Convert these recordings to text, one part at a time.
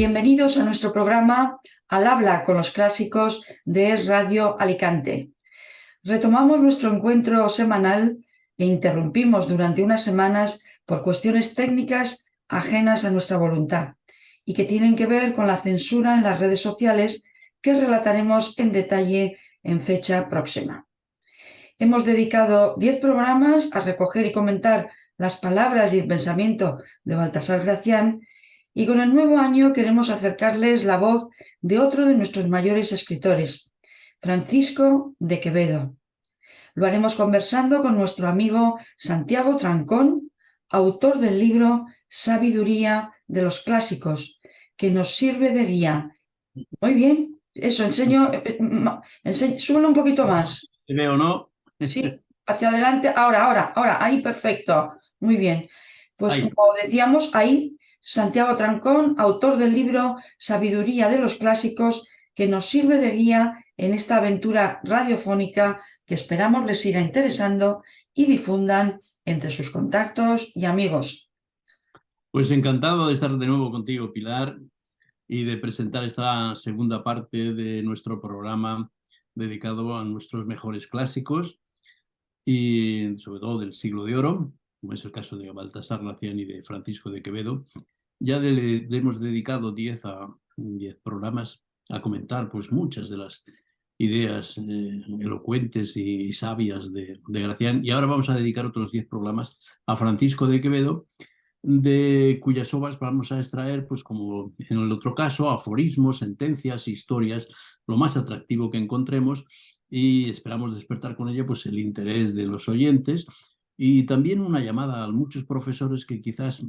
Bienvenidos a nuestro programa Al habla con los clásicos de Es Radio Alicante. Retomamos nuestro encuentro semanal que interrumpimos durante unas semanas por cuestiones técnicas ajenas a nuestra voluntad y que tienen que ver con la censura en las redes sociales que relataremos en detalle en fecha próxima. Hemos dedicado 10 programas a recoger y comentar las palabras y el pensamiento de Baltasar Gracián, y con el nuevo año queremos acercarles la voz de otro de nuestros mayores escritores, Francisco de Quevedo. Lo haremos conversando con nuestro amigo Santiago Trancón, autor del libro Sabiduría de los Clásicos, que nos sirve de guía. Muy bien, eso, súbelo un poquito más. ¿Te veo, no? Sí, hacia adelante, ahora, ahí, perfecto, muy bien. Pues Ahí. como decíamos, ahí Santiago Trancón, autor del libro Sabiduría de los Clásicos, que nos sirve de guía en esta aventura radiofónica que esperamos les siga interesando y difundan entre sus contactos y amigos. Pues encantado de estar de nuevo contigo, Pilar, y de presentar esta segunda parte de nuestro programa dedicado a nuestros mejores clásicos y sobre todo del siglo de oro, como es el caso de Baltasar Gracián y de Francisco de Quevedo. Ya le hemos dedicado 10 programas a comentar pues muchas de las ideas elocuentes y sabias de Gracián, y ahora vamos a dedicar otros 10 programas a Francisco de Quevedo, de cuyas obras vamos a extraer, pues como en el otro caso, aforismos, sentencias, historias, lo más atractivo que encontremos, y esperamos despertar con ello pues el interés de los oyentes y también una llamada a muchos profesores que quizás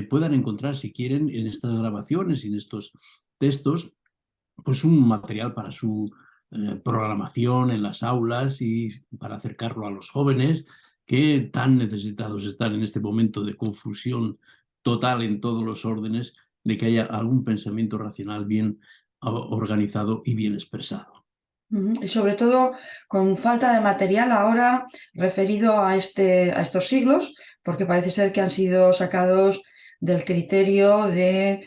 puedan encontrar, si quieren, en estas grabaciones y en estos textos, pues un material para su programación en las aulas y para acercarlo a los jóvenes que tan necesitados están en este momento de confusión total en todos los órdenes, de que haya algún pensamiento racional bien organizado y bien expresado. Y sobre todo con falta de material ahora referido a estos siglos, porque parece ser que han sido sacados del criterio de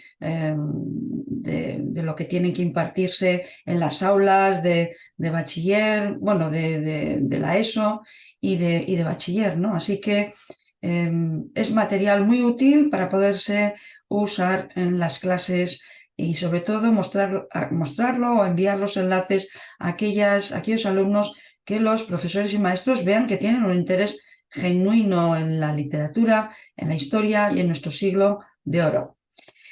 lo que tienen que impartirse en las aulas de bachiller, bueno, de la ESO y de bachiller, ¿no? Así que es material muy útil para poderse usar en las clases y sobre todo mostrarlo o enviar los enlaces a aquellos alumnos que los profesores y maestros vean que tienen un interés genuino en la literatura, en la historia y en nuestro siglo de oro.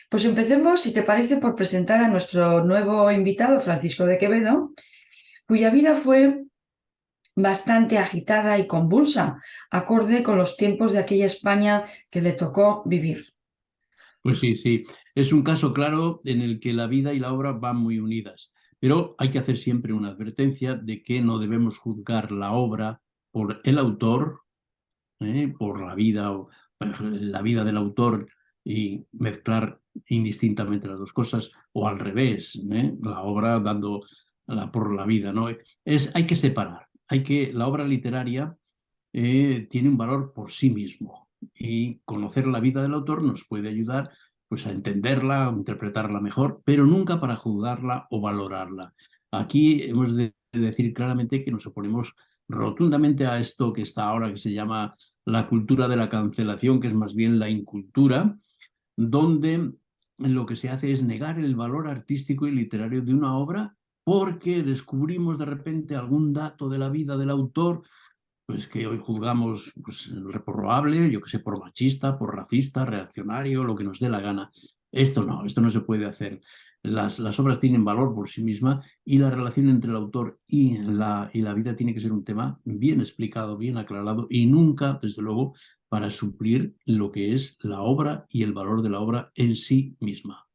Pues empecemos, si te parece, por presentar a nuestro nuevo invitado, Francisco de Quevedo, cuya vida fue bastante agitada y convulsa, acorde con los tiempos de aquella España que le tocó vivir. Pues sí, sí, es un caso claro en el que la vida y la obra van muy unidas, pero hay que hacer siempre una advertencia de que no debemos juzgar la obra por el autor, por la vida del autor, y mezclar indistintamente las dos cosas, o al revés, la obra por la vida, ¿no? Hay que separar, la obra literaria tiene un valor por sí mismo, y conocer la vida del autor nos puede ayudar pues a entenderla, a interpretarla mejor, pero nunca para juzgarla o valorarla. Aquí hemos de decir claramente que nos oponemos rotundamente a esto que está ahora, que se llama la cultura de la cancelación, que es más bien la incultura, donde lo que se hace es negar el valor artístico y literario de una obra porque descubrimos de repente algún dato de la vida del autor pues que hoy juzgamos pues, reprobable, yo que sé, por machista, por racista, reaccionario, lo que nos dé la gana. Esto no se puede hacer. Las obras tienen valor por sí mismas, y la relación entre el autor y la vida tiene que ser un tema bien explicado, bien aclarado, y nunca, desde luego, para suplir lo que es la obra y el valor de la obra en sí misma.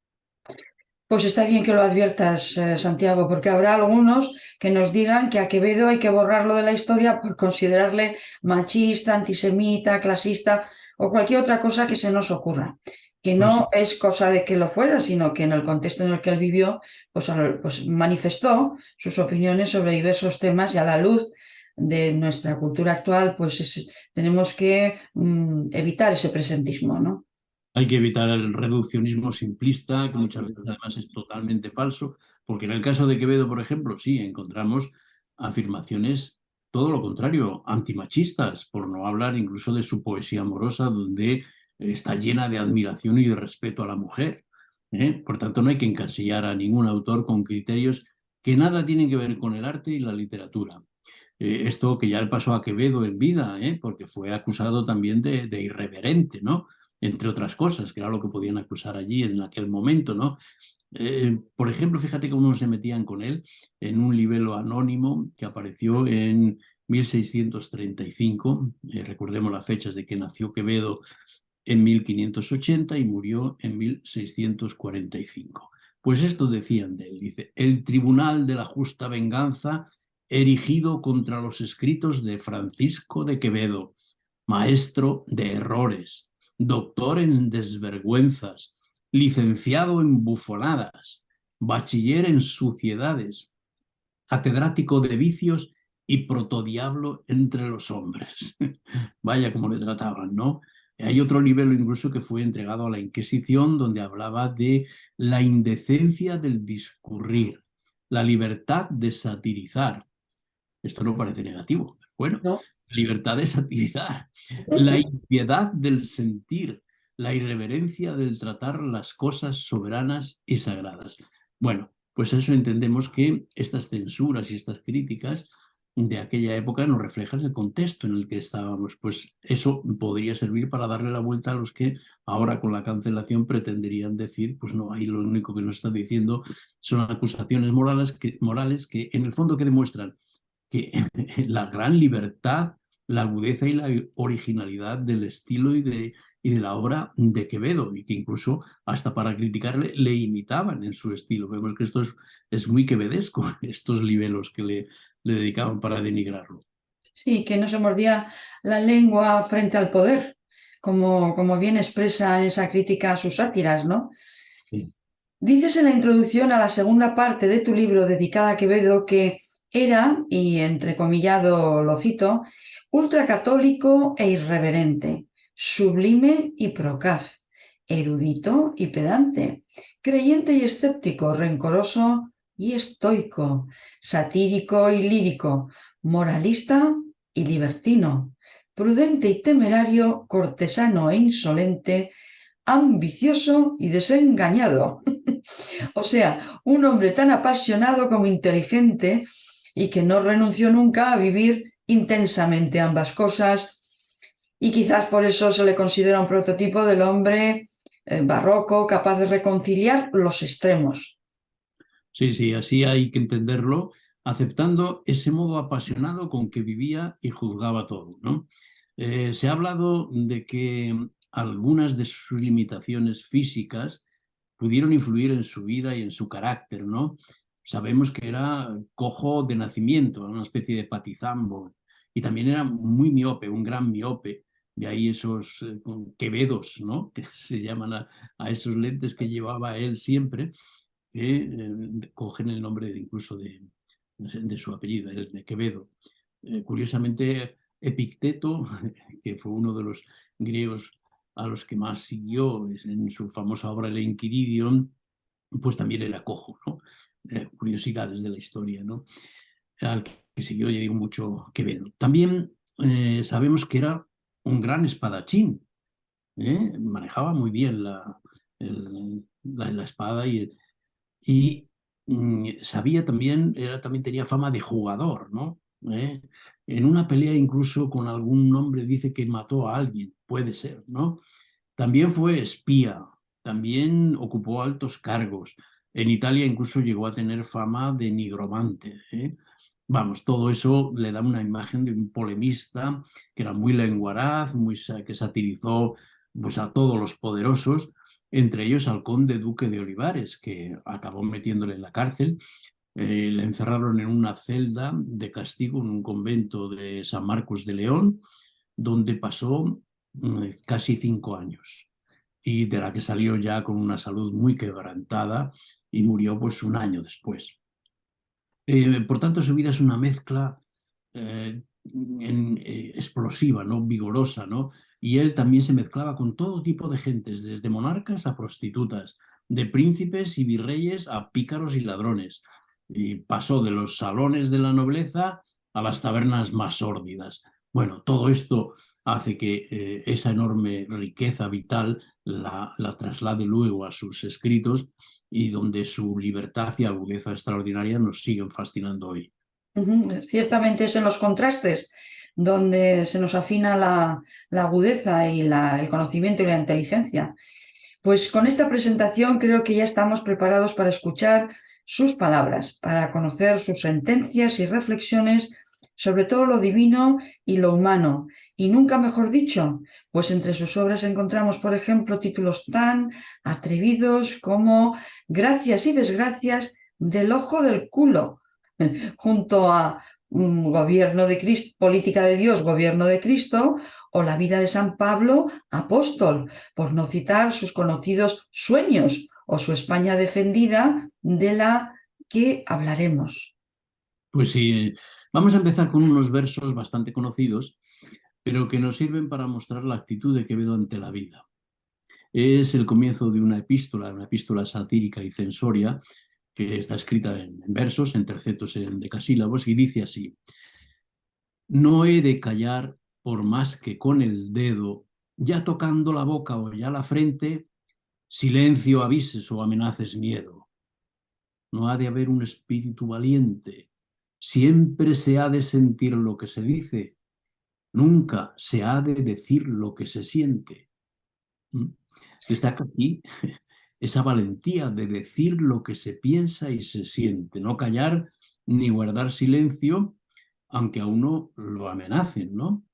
Pues está bien que lo adviertas, Santiago, porque habrá algunos que nos digan que a Quevedo hay que borrarlo de la historia por considerarle machista, antisemita, clasista o cualquier otra cosa que se nos ocurra. Que no es cosa de que lo fuera, sino que en el contexto en el que él vivió, pues manifestó sus opiniones sobre diversos temas, y a la luz de nuestra cultura actual, pues tenemos que evitar ese presentismo, ¿no? Hay que evitar el reduccionismo simplista, que muchas veces además es totalmente falso, porque en el caso de Quevedo, por ejemplo, sí encontramos afirmaciones todo lo contrario, antimachistas, por no hablar incluso de su poesía amorosa, donde está llena de admiración y de respeto a la mujer. Por tanto, no hay que encasillar a ningún autor con criterios que nada tienen que ver con el arte y la literatura. Esto que ya le pasó a Quevedo en vida, porque fue acusado también de irreverente, ¿no? Entre otras cosas, que era lo que podían acusar allí en aquel momento, ¿no? Por ejemplo, fíjate cómo se metían con él en un libelo anónimo que apareció en 1635. Recordemos las fechas de que nació Quevedo en 1580 y murió en 1645. Pues esto decían de él, dice, el Tribunal de la Justa Venganza erigido contra los escritos de Francisco de Quevedo, maestro de errores, doctor en desvergüenzas, licenciado en bufonadas, bachiller en suciedades, catedrático de vicios y protodiablo entre los hombres. Vaya como le trataban, ¿no? Hay otro libelo incluso que fue entregado a la Inquisición donde hablaba de la indecencia del discurrir, la libertad de satirizar. Esto no parece negativo, pero bueno, ¿no? libertad de satirizar, la impiedad del sentir, la irreverencia del tratar las cosas soberanas y sagradas. Bueno, pues eso entendemos que estas censuras y estas críticas de aquella época nos reflejan el contexto en el que estábamos. Pues eso podría servir para darle la vuelta a los que ahora con la cancelación pretenderían decir, pues no, ahí lo único que nos está diciendo son acusaciones morales que en el fondo que demuestran que la gran libertad, la agudeza y la originalidad del estilo y de la obra de Quevedo, y que incluso hasta para criticarle le imitaban en su estilo. Vemos que esto es muy quevedesco, estos libelos que le dedicaban para denigrarlo. Sí, que no se mordía la lengua frente al poder, como bien expresa en esa crítica a sus sátiras, ¿no? Sí. Dices en la introducción a la segunda parte de tu libro dedicada a Quevedo que era, y entrecomillado lo cito, ultracatólico e irreverente, sublime y procaz, erudito y pedante, creyente y escéptico, rencoroso y estoico, satírico y lírico, moralista y libertino, prudente y temerario, cortesano e insolente, ambicioso y desengañado. O sea, un hombre tan apasionado como inteligente y que no renunció nunca a vivir intensamente ambas cosas. Y quizás por eso se le considera un prototipo del hombre barroco capaz de reconciliar los extremos. Sí, sí, así hay que entenderlo, aceptando ese modo apasionado con que vivía y juzgaba todo, ¿no? Se ha hablado de que algunas de sus limitaciones físicas pudieron influir en su vida y en su carácter, ¿no? Sabemos que era cojo de nacimiento, una especie de patizambo, y también era muy miope, un gran miope, de ahí esos quevedos, ¿no? Que se llaman a esos lentes que llevaba él siempre que cogen el nombre incluso de su apellido, el de Quevedo. Curiosamente, Epicteto, que fue uno de los griegos a los que más siguió en su famosa obra El Enquiridion, pues también era cojo, ¿no? Curiosidades de la historia, ¿no? Al que siguió, ya digo, mucho Quevedo. También sabemos que era un gran espadachín, manejaba muy bien la espada y sabía también, también tenía fama de jugador, ¿no? En una pelea incluso con algún nombre dice que mató a alguien, puede ser, ¿no? También fue espía, también ocupó altos cargos. En Italia incluso llegó a tener fama de nigromante, ¿eh? Vamos, todo eso le da una imagen de un polemista que era muy lenguaraz, que satirizó pues, a todos los poderosos, entre ellos al conde duque de Olivares, que acabó metiéndole en la cárcel. Le encerraron en una celda de castigo en un convento de San Marcos de León, donde pasó casi 5 años y de la que salió ya con una salud muy quebrantada y murió pues un año después. Por tanto, su vida es una mezcla explosiva, ¿no? Vigorosa, ¿no? y él también se mezclaba con todo tipo de gentes, desde monarcas a prostitutas, de príncipes y virreyes a pícaros y ladrones, y pasó de los salones de la nobleza a las tabernas más sórdidas. Bueno, todo esto hace que esa enorme riqueza vital la traslade luego a sus escritos y donde su libertad y agudeza extraordinaria nos siguen fascinando hoy. Ciertamente es en los contrastes donde se nos afina la agudeza y el conocimiento y la inteligencia. Pues con esta presentación creo que ya estamos preparados para escuchar sus palabras, para conocer sus sentencias y reflexiones sobre todo lo divino y lo humano. Y nunca mejor dicho, pues entre sus obras encontramos, por ejemplo, títulos tan atrevidos como Gracias y desgracias del ojo del culo, junto a Gobierno de Cristo, Política de Dios, Gobierno de Cristo, o la vida de San Pablo, apóstol, por no citar sus conocidos Sueños o su España defendida, de la que hablaremos. Pues sí, vamos a empezar con unos versos bastante conocidos, pero que nos sirven para mostrar la actitud de Quevedo ante la vida. Es el comienzo de una epístola satírica y censoria, que está escrita en versos, en tercetos, en decasílabos, y dice así: no he de callar por más que con el dedo, ya tocando la boca o ya la frente, silencio avises o amenaces miedo. No ha de haber un espíritu valiente. Siempre se ha de sentir lo que se dice, nunca se ha de decir lo que se siente. Destaca aquí esa valentía de decir lo que se piensa y se siente, no callar ni guardar silencio, aunque a uno lo amenacen, ¿no?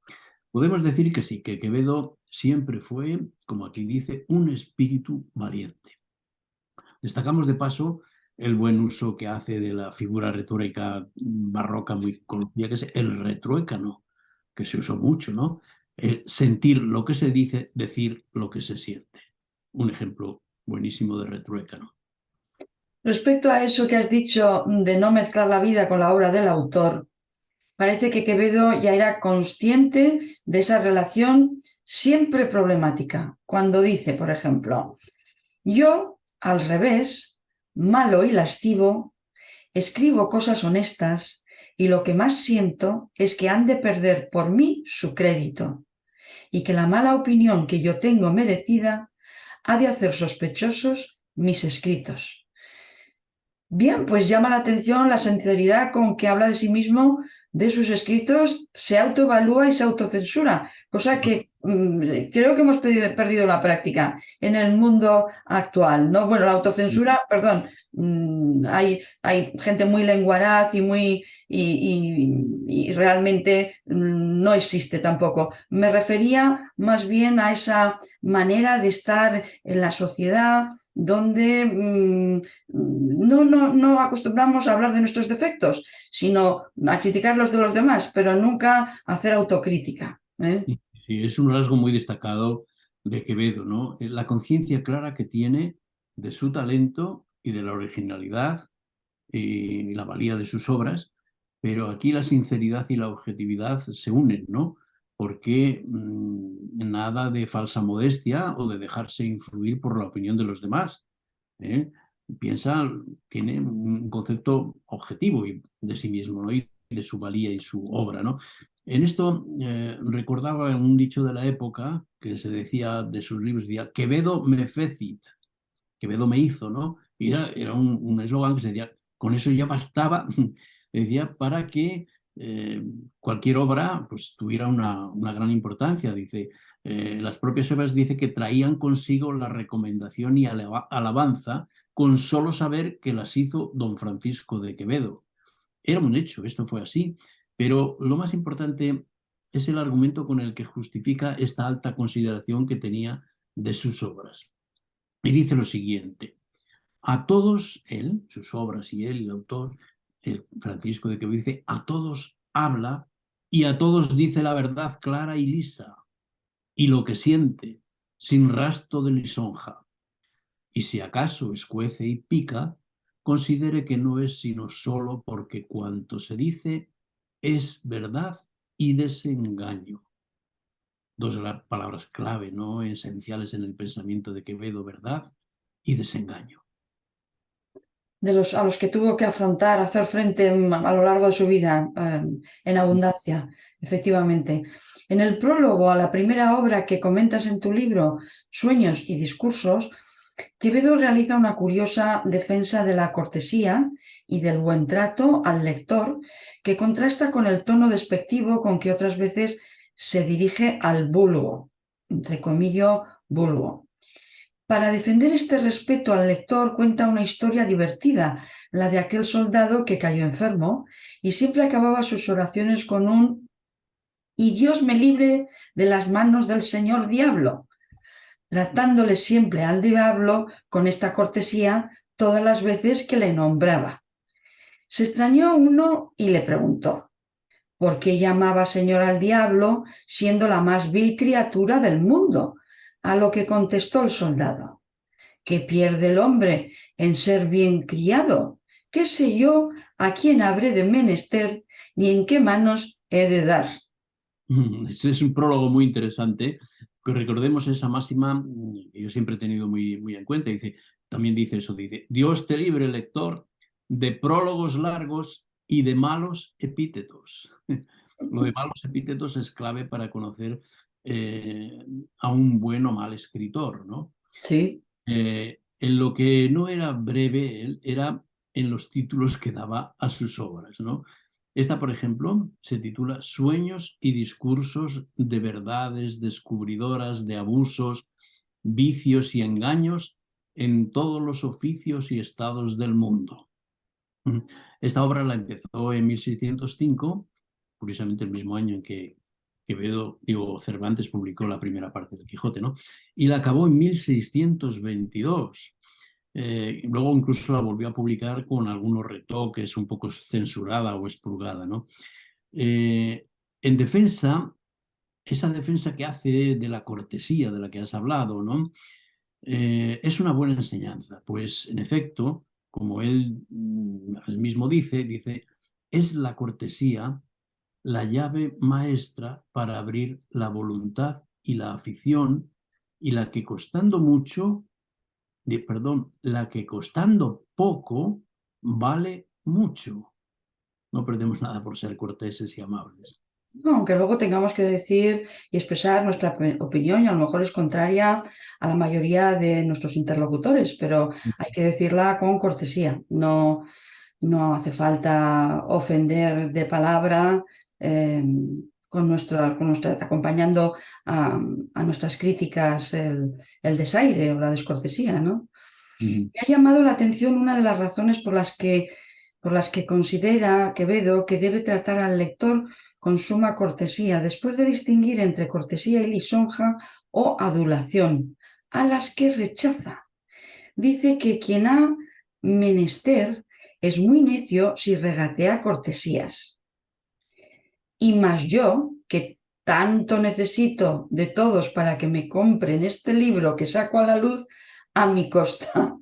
Podemos decir que sí, que Quevedo siempre fue, como aquí dice, un espíritu valiente. Destacamos de paso el buen uso que hace de la figura retórica barroca muy conocida, que es el retruécano, que se usó mucho, ¿no? Sentir lo que se dice, decir lo que se siente. Un ejemplo buenísimo de retruécano. Respecto a eso que has dicho de no mezclar la vida con la obra del autor, parece que Quevedo ya era consciente de esa relación siempre problemática, cuando dice, por ejemplo, yo, al revés, malo y lascivo, escribo cosas honestas y lo que más siento es que han de perder por mí su crédito y que la mala opinión que yo tengo merecida ha de hacer sospechosos mis escritos. Bien, pues llama la atención la sinceridad con que habla de sí mismo, de sus escritos, se autoevalúa y se autocensura, cosa que creo que hemos perdido la práctica en el mundo actual, ¿no? Bueno, la autocensura, perdón, hay gente muy lenguaraz y muy y realmente no existe tampoco. Me refería más bien a esa manera de estar en la sociedad donde no acostumbramos a hablar de nuestros defectos, sino a criticar los de los demás, pero nunca a hacer autocrítica. Sí, es un rasgo muy destacado de Quevedo, ¿no? La conciencia clara que tiene de su talento y de la originalidad y la valía de sus obras, pero aquí la sinceridad y la objetividad se unen, ¿no? Porque nada de falsa modestia o de dejarse influir por la opinión de los demás. ¿Eh? Piensa, tiene un concepto objetivo de sí mismo, ¿no? Y de su valía y su obra, ¿no? En esto recordaba un dicho de la época que se decía de sus libros, decía, Quevedo me fecit, Quevedo me hizo, ¿no? Y era un eslogan que se decía, con eso ya bastaba, decía, para que cualquier obra pues, tuviera una gran importancia. Dice, las propias obras dice que traían consigo la recomendación y alabanza con solo saber que las hizo don Francisco de Quevedo. Era un hecho, esto fue así, pero lo más importante es el argumento con el que justifica esta alta consideración que tenía de sus obras. Y dice lo siguiente: a todos, él, sus obras y él, el autor, el Francisco de Quevedo, dice, a todos habla y a todos dice la verdad clara y lisa, y lo que siente, sin rastro de lisonja. Y si acaso escuece y pica, considere que no es sino solo porque cuanto se dice es verdad y desengaño. dos palabras clave, ¿no? Esenciales en el pensamiento de Quevedo: verdad y desengaño. A los que tuvo que afrontar, hacer frente a lo largo de su vida, en abundancia, efectivamente. En el prólogo a la primera obra que comentas en tu libro, Sueños y Discursos, Quevedo realiza una curiosa defensa de la cortesía y del buen trato al lector, que contrasta con el tono despectivo con que otras veces se dirige al vulgo, entre comillas, vulgo. Para defender este respeto al lector, cuenta una historia divertida, la de aquel soldado que cayó enfermo y siempre acababa sus oraciones con un "y Dios me libre de las manos del señor diablo", tratándole siempre al diablo con esta cortesía todas las veces que le nombraba. Se extrañó uno y le preguntó: ¿por qué llamaba señor al diablo siendo la más vil criatura del mundo? A lo que contestó el soldado: ¿qué pierde el hombre en ser bien criado? ¿Qué sé yo a quién habré de menester ni en qué manos he de dar? Ese es un prólogo muy interesante, que recordemos esa máxima que yo siempre he tenido muy en cuenta. También dice eso, dice: Dios te libre, lector, de prólogos largos y de malos epítetos. Lo de malos epítetos es clave para conocer a un buen o mal escritor, ¿no? Sí, En lo que no era breve él era en los títulos que daba a sus obras, ¿no? Esta, por ejemplo, se titula Sueños y discursos de verdades descubridoras de abusos, vicios y engaños en todos los oficios y estados del mundo. Esta obra la empezó en 1605, curiosamente el mismo año en que Cervantes publicó la primera parte del Quijote, ¿no? Y la acabó en 1622. Luego incluso la volvió a publicar con algunos retoques, un poco censurada o expurgada, ¿no? En defensa, esa defensa que hace de la cortesía de la que has hablado, ¿no? Es una buena enseñanza, pues en efecto, como él mismo dice, es la cortesía la llave maestra para abrir la voluntad y la afición, y la que costando mucho, la que costando poco vale mucho. No perdemos nada por ser corteses y amables. no, aunque luego tengamos que decir y expresar nuestra opinión y a lo mejor es contraria a la mayoría de nuestros interlocutores, pero hay que decirla con cortesía. No, no hace falta ofender de palabra, eh, acompañando a nuestras críticas el desaire o la descortesía, ¿no? Mm. Me ha llamado la atención una de las razones por las que considera Quevedo que debe tratar al lector con suma cortesía, después de distinguir entre cortesía y lisonja o adulación, a las que rechaza. Dice que quien ha menester es muy necio si regatea cortesías. Y más yo, que tanto necesito de todos para que me compren este libro que saco a la luz a mi costa.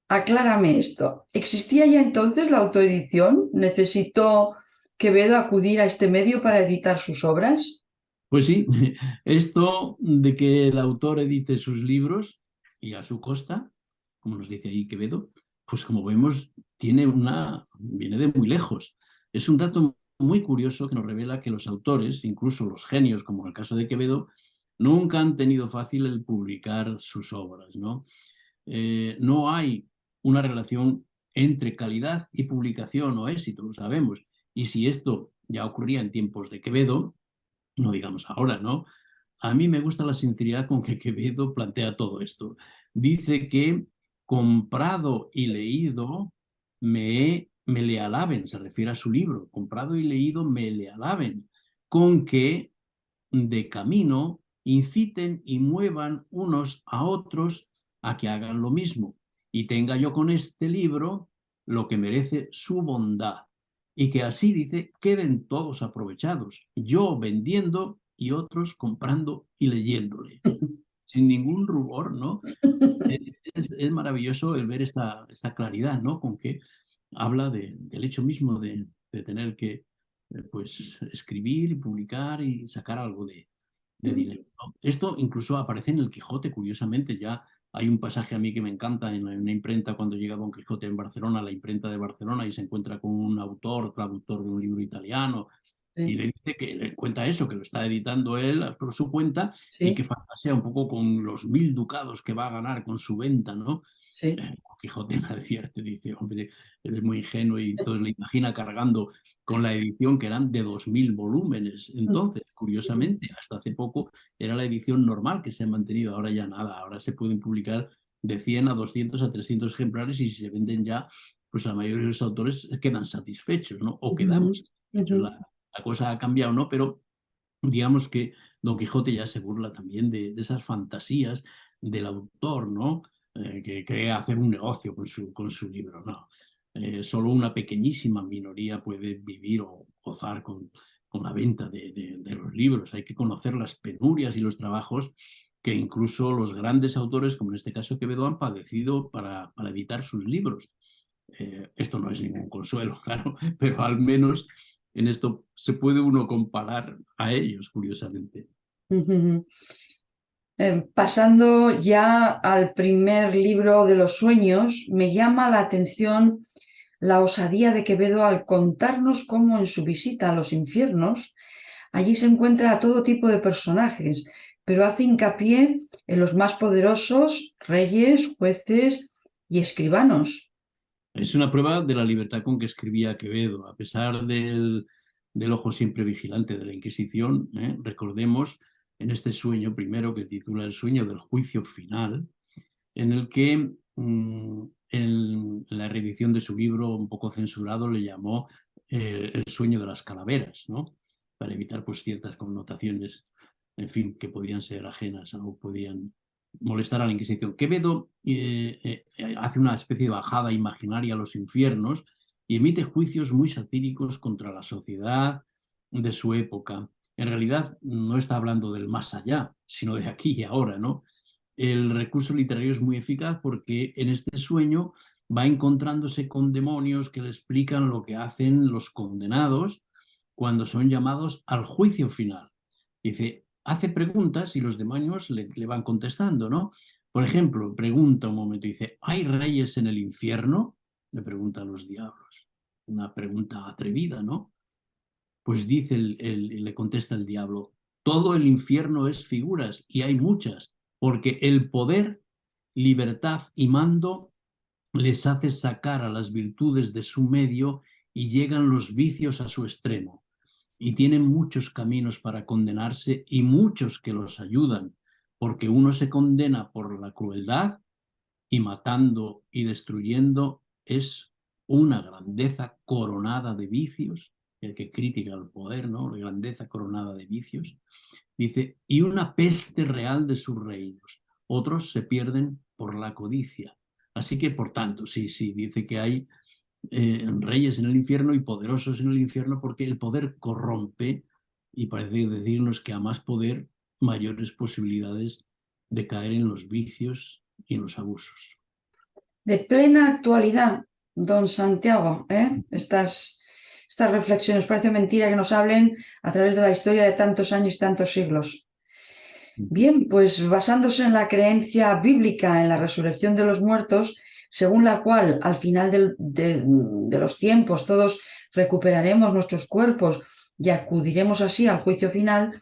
Aclárame esto. ¿Existía ya entonces la autoedición? ¿Necesitó Quevedo acudir a este medio para editar sus obras? Pues sí, esto de que el autor edite sus libros y a su costa, como nos dice ahí Quevedo, pues como vemos, viene de muy lejos. Es un dato muy curioso que nos revela que los autores, incluso los genios, como en el caso de Quevedo, nunca han tenido fácil el publicar sus obras, ¿no? No hay una relación entre calidad y publicación o éxito, lo sabemos. Y si esto ya ocurría en tiempos de Quevedo, no digamos ahora, ¿no? A mí me gusta la sinceridad con que Quevedo plantea todo esto. Dice que comprado y leído me le alaben, se refiere a su libro, comprado y leído me le alaben, con que de camino inciten y muevan unos a otros a que hagan lo mismo, y tenga yo con este libro lo que merece su bondad, y que así, dice, queden todos aprovechados, yo vendiendo y otros comprando y leyéndole, sin ningún rubor, ¿no? Es maravilloso el ver esta claridad, ¿no? Con que habla del hecho mismo de tener que pues, escribir y publicar y sacar algo de dinero, ¿no? Esto incluso aparece en el Quijote, curiosamente. Ya hay un pasaje a mí que me encanta en una imprenta cuando llega Don Quijote en Barcelona, la imprenta de Barcelona, y se encuentra con un autor, traductor de un libro italiano, y Sí, le dice que le cuenta eso, que lo está editando él por su cuenta y que sí, fantasea un poco con los 1000 ducados que va a ganar con su venta, ¿no? sí. Quijote la advierte, dice, hombre, eres muy ingenuo, y entonces le imagina cargando con la edición que eran de 2000 volúmenes. Entonces, curiosamente, hasta hace poco era la edición normal que se ha mantenido, ahora ya nada, ahora se pueden publicar de 100 a 200 a 300 ejemplares, y si se venden ya, pues la mayoría de los autores quedan satisfechos, ¿no? O quedamos satisfechos. La cosa ha cambiado, ¿no? Pero digamos que Don Quijote ya se burla también de esas fantasías del autor, ¿no? Que crea hacer un negocio con su libro, ¿no? Solo una pequeñísima minoría puede vivir o gozar con la venta de los libros. Hay que conocer las penurias y los trabajos que incluso los grandes autores, como en este caso Quevedo, han padecido para editar sus libros. Esto no es ningún consuelo, claro, pero al menos en esto se puede uno comparar a ellos, curiosamente. Pasando ya al primer libro de los sueños, me llama la atención la osadía de Quevedo al contarnos cómo en su visita a los infiernos allí se encuentra a todo tipo de personajes, pero hace hincapié en los más poderosos, reyes, jueces y escribanos. Es una prueba de la libertad con que escribía Quevedo, a pesar del ojo siempre vigilante de la Inquisición. Recordemos en este sueño primero, que titula El sueño del juicio final, en el que en la reedición de su libro, un poco censurado, le llamó El sueño de las calaveras, ¿no? Para evitar pues ciertas connotaciones, en fin, que podían ser ajenas o podían molestar a la Inquisición. Quevedo hace una especie de bajada imaginaria a los infiernos y emite juicios muy satíricos contra la sociedad de su época. En realidad no está hablando del más allá, sino de aquí y ahora, ¿no? El recurso literario es muy eficaz porque en este sueño va encontrándose con demonios que le explican lo que hacen los condenados cuando son llamados al juicio final. Dice, hace preguntas y los demonios le van contestando, ¿no? Por ejemplo, pregunta un momento, dice, ¿hay reyes en el infierno? Le preguntan los diablos. Una pregunta atrevida, ¿no? Pues dice le contesta el diablo, todo el infierno es figuras y hay muchas, porque el poder, libertad y mando les hace sacar a las virtudes de su medio y llegan los vicios a su extremo. Y tienen muchos caminos para condenarse y muchos que los ayudan, porque uno se condena por la crueldad y matando y destruyendo es una grandeza coronada de vicios, el que critica el poder, ¿no? La grandeza coronada de vicios. Dice, y una peste real de sus reinos. Otros se pierden por la codicia. Así que, por tanto, sí, sí, dice que hay reyes en el infierno y poderosos en el infierno porque el poder corrompe, y parece decirnos que a más poder, mayores posibilidades de caer en los vicios y en los abusos. De plena actualidad, don Santiago, ¿eh? Estas reflexiones, parece mentira que nos hablen a través de la historia de tantos años y tantos siglos. Bien, pues basándose en la creencia bíblica en la resurrección de los muertos, según la cual al final de los tiempos todos recuperaremos nuestros cuerpos y acudiremos así al juicio final,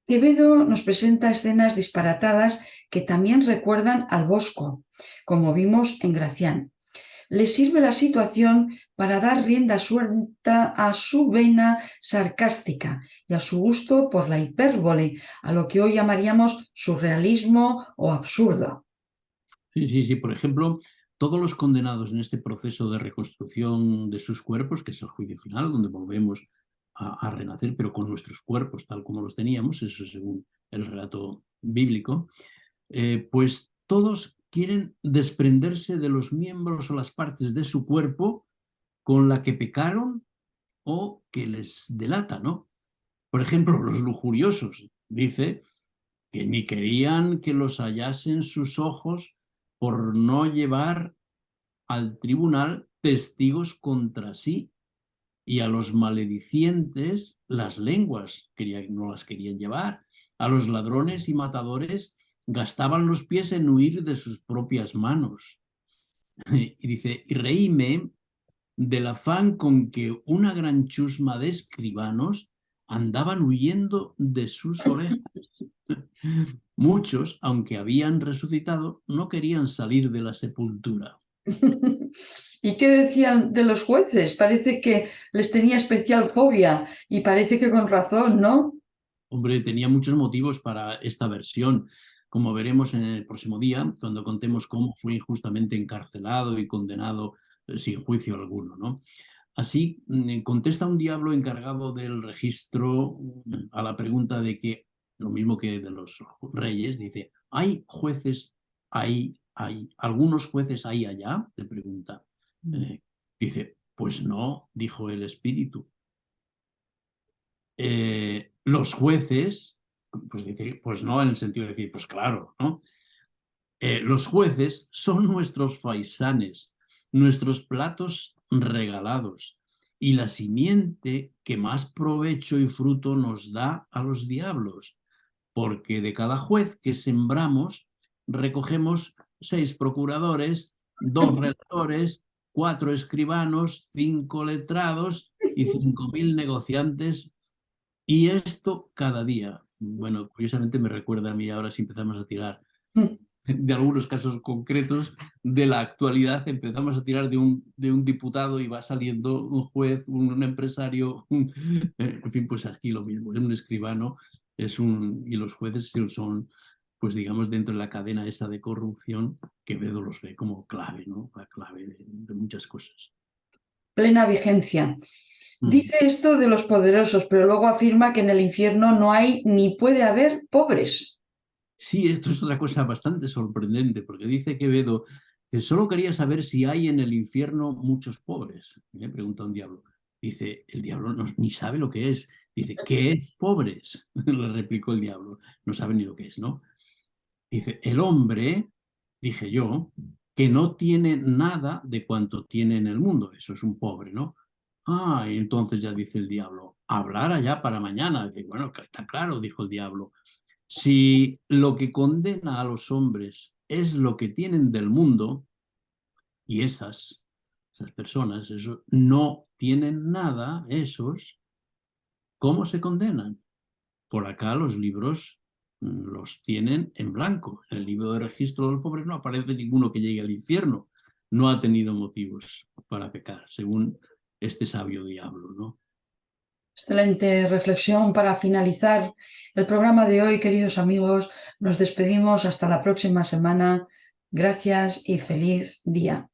Quevedo nos presenta escenas disparatadas que también recuerdan al Bosco, como vimos en Gracián. Le sirve la situación para dar rienda suelta a su vena sarcástica y a su gusto por la hipérbole, a lo que hoy llamaríamos surrealismo o absurdo. Sí, sí, sí. Por ejemplo, todos los condenados en este proceso de reconstrucción de sus cuerpos, que es el juicio final, donde volvemos a renacer, pero con nuestros cuerpos tal como los teníamos, eso según el relato bíblico, pues todos quieren desprenderse de los miembros o las partes de su cuerpo con la que pecaron o que les delata, ¿no? Por ejemplo, los lujuriosos, dice que ni querían que los hallasen sus ojos por no llevar al tribunal testigos contra sí, y a los maledicientes las lenguas no las querían llevar, A los ladrones y matadores gastaban los pies en huir de sus propias manos. Y dice, y reíme del afán con que una gran chusma de escribanos andaban huyendo de sus orejas. Muchos, aunque habían resucitado, no querían salir de la sepultura. ¿Y qué decían de los jueces? Parece que les tenía especial fobia y parece que con razón, ¿no? Hombre, tenía muchos motivos para esta versión, como veremos en el próximo día, cuando contemos cómo fue injustamente encarcelado y condenado sin juicio alguno, ¿no? Así, contesta un diablo encargado del registro a la pregunta de que, lo mismo que de los reyes, dice, ¿hay jueces hay algunos jueces ahí allá? Le pregunta. Dice, pues no, dijo el espíritu. Los jueces, pues dice, pues no, en el sentido de decir, pues claro, ¿no? Los jueces son nuestros faisanes, nuestros platos regalados y la simiente que más provecho y fruto nos da a los diablos, porque de cada juez que sembramos recogemos 6 procuradores, 2 relatores, 4 escribanos, 5 letrados y 5.000 negociantes, y esto cada día. Bueno, curiosamente me recuerda a mí ahora si empezamos a tirar de algunos casos concretos de la actualidad, empezamos a tirar de un diputado y va saliendo un juez, un empresario, en fin, pues aquí lo mismo, es un escribano, y los jueces son, pues digamos, dentro de la cadena esa de corrupción, que Quevedo los ve como clave, ¿no? La clave de muchas cosas. Plena vigencia. Dice esto de los poderosos, pero luego afirma que en el infierno no hay ni puede haber pobres. Sí, esto es otra cosa bastante sorprendente, porque dice Quevedo que solo quería saber si hay en el infierno muchos pobres. Le pregunta un diablo. Dice, el diablo ni sabe lo que es. Dice, ¿qué es pobres? Le replicó el diablo. No sabe ni lo que es, ¿no? Dice, el hombre, dije yo, que no tiene nada de cuanto tiene en el mundo. Eso es un pobre, ¿no? Ah, y entonces ya dice el diablo, hablar allá para mañana. Dice, bueno, está claro, dijo el diablo. Si lo que condena a los hombres es lo que tienen del mundo, y esas personas no tienen nada, ¿cómo se condenan? Por acá los libros los tienen en blanco. En el libro de registro de los pobres no aparece ninguno que llegue al infierno. No ha tenido motivos para pecar, según este sabio diablo, ¿no? Excelente reflexión para finalizar el programa de hoy, queridos amigos. Nos despedimos hasta la próxima semana. Gracias y feliz día.